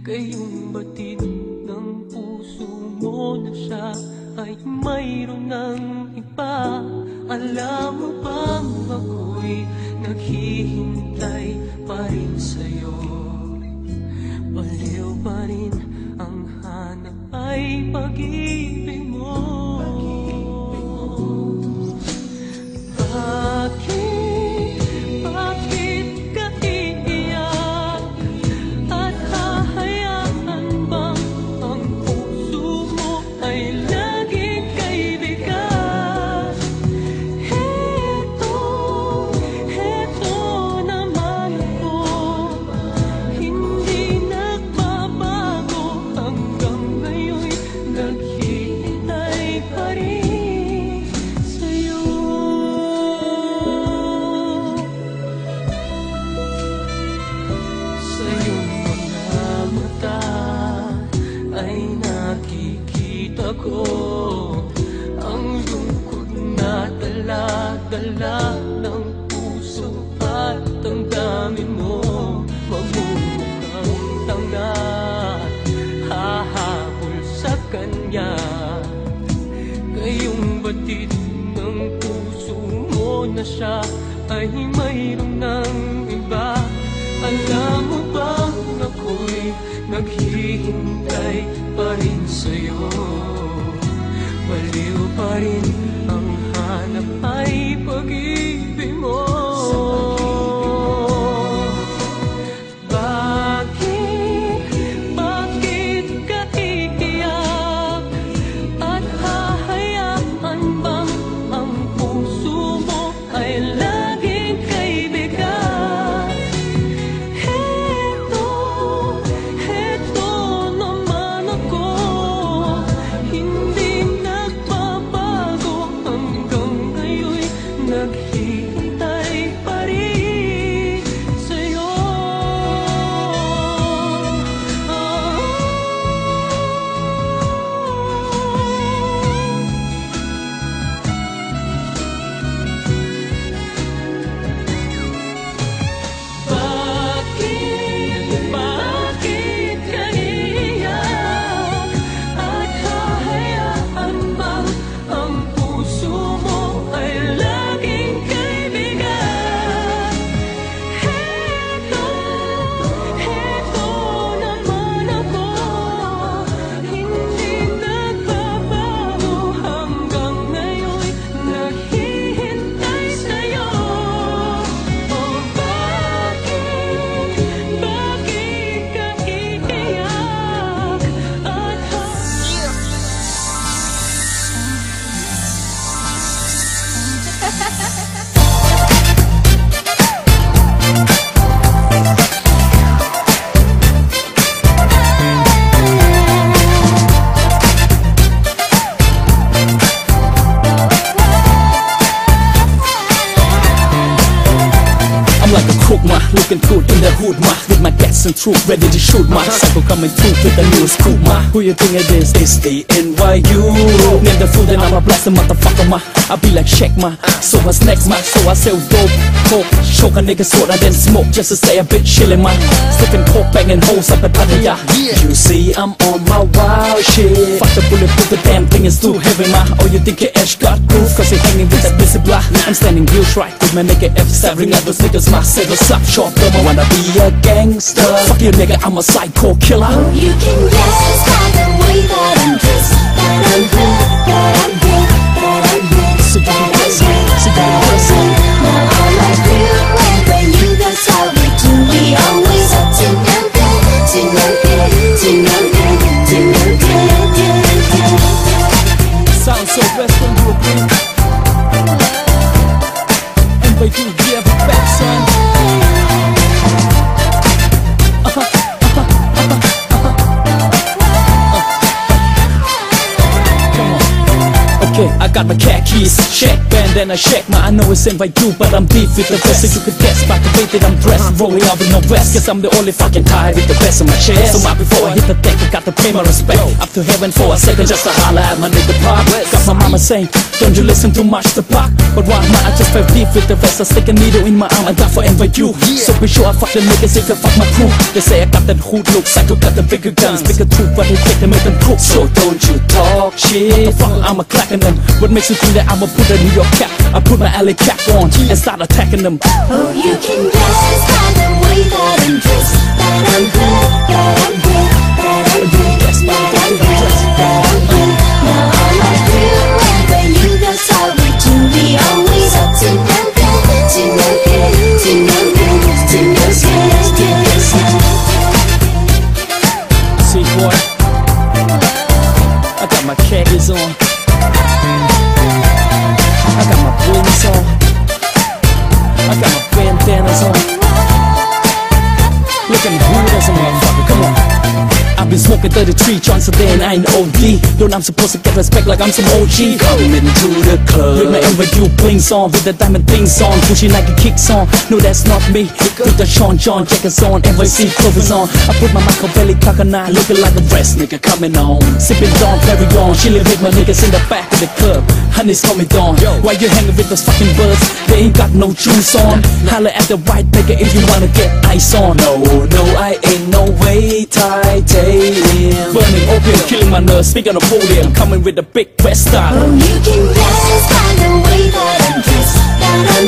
Ngayong batid ng puso mo na siya ay mayroon ng iba. Alam mo bang ako'y naghihintay pa rin sa'yo? Baliw pa rin ang hanap ay pag-ibig mo. Bakit ka iiyak? At hahayaan bang ang puso mo ay laging kaibigan? Heto naman ako, hindi nagbabago hanggang ngayon, naghihintay pa rin sa'yo. Sa iyong mga mata ay nakikita ko ang lungkot na dala-dala ng puso at ang dami mo magmumukhang tanga, hahabol sa kanya. Ngayong batid ng puso mo na siya ay mayroon ng iba. Alam mo bang ako'y naghihintay pa rin sa'yo? Baliw pa rin ang hanap ay pag-ibig mo. Bakit ka iiyak? At hahayaan bang ang puso mo ay laging kaibigan? Heto naman ako, hindi nagbabago hanggang ngayon, naghihintay pa rin sa'yo. Bakit ka iiyak? At hahayaan bang ang puso mo ay laging kaibigan? Heto naman ako, hindi nagbabago hanggang ngayon, naghihintay sa'yo. Bakit ka iiyak? At I'm like a crook, ma, looking good in the hood, ma, with my gas and troop ready to shoot, ma. Psycho coming through with the newest coup, ma. Who you think it is? It's the NYU. Name the food and I'm a blasting motherfucker, ma. I be like Shaq, ma. So what's next, ma? So I sell dope, coke, choke a nigga sort and then smoke just to stay a bit chillin', ma. Sticking coke, banging hoes up at Pattaya. You see, I'm on my wild shit. Fuck the bulletproof, the damn thing is too heavy, ma. Oh, you think your edge got proof? Cause you're hanging with that busy blah. I'm standing real right with my nigga F7 ring at those niggas, ma. Say what's up, short dumb, I wanna be a gangster. Fuck you, nigga, I'm a psycho killer. You can guess by the way that I'm dressed, that I'm good, that I'm good, that I'm good, So you can guess it, so you can guess it. now all I feel when you, that's how we do. We always up to no good, to no good, to no good, to no good, good. Sounds so best when you agree. And by you, we have a back, son. Okay, I got my khakis, check bandana, check my. I know it's in by you, but I'm deep with the best. So you could guess by the way that I'm dressed, rolling out with no vest. Cause I'm the only fucking type with the best in my chest. So my before I hit the deck, I got to pay my respect. Up to heaven for a second just to holler at my nigga Pop. Got my mama saying, don't you listen too much to Pac. But why am I just fell deep with the rest. I stick a needle in my arm, I got forever you. So be sure I fuck the niggas if I fuck my crew. They say I got that hood look, psycho got the bigger guns, bigger truth, but they take them make them cook. So don't you talk shit, fuck, I'm a clacking them. What makes you think that I'ma put a New York cap? I put my alley cap on and start attacking them. Oh, you can guess by the way that I'm dressed, that I'm good, that I'm good, that I'm good, that I'm good, that I'm good. Now all I feel whenever you guys are with you, we always up to no good, to no good, to no good, to no good, to no good. See boy, I got my khakis on, I got my boots on, I got my bandanas on. Looking rude as a motherfucker, come on. I've been smoking 33 joints a day and I ain't OD. Don't I'm supposed to get respect like I'm some OG. Coming to the club with my NYU blinks on, with the diamond things on, pushing like a kicks on. No, that's not me. Put the Sean John jackets on, NYC clovers on. I put my Machiavelli coconut, looking like a rest nigga coming on. Sipping Don Perignon, chilling with my niggas in the back of the club. Honey's coming down. Why you hanging with those fucking birds? They ain't got no juice on. Holla at the white nigga if you wanna get ice on. No, I ain't no way titanium. Burning opium, killing my nerves, speaking of podium, coming with a big West style. Oh, you can guess by the way that I'm dressed, that I'm